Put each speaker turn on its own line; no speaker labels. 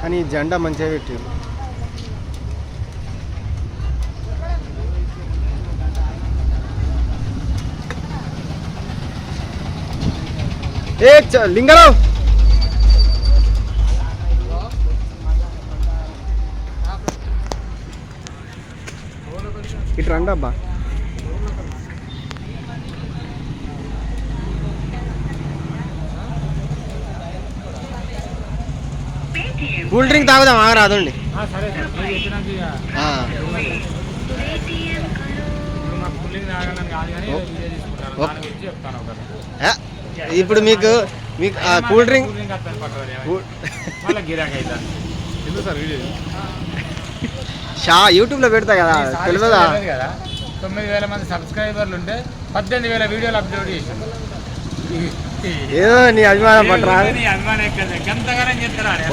కానీ ఈ జెండా మంచిగా పెట్టారు. ఏ లింగరావు ఇటు రండి అబ్బా. కూల్ డ్రింక్ తాగుదాం ఆగరాదండి. ఇప్పుడు మీకు కూల్ డ్రింక్ యూట్యూబ్లో పెడతా కదా, తెలియదా?
9,000 మంది సబ్స్క్రైబర్లు ఉంటే 18,000 వీడియోలు అప్లోడ్ చేసాను.
ఏదో నీ అభిమానం పట్టరా,
నీ అభిమానం ఎంతగానో చెప్తారా?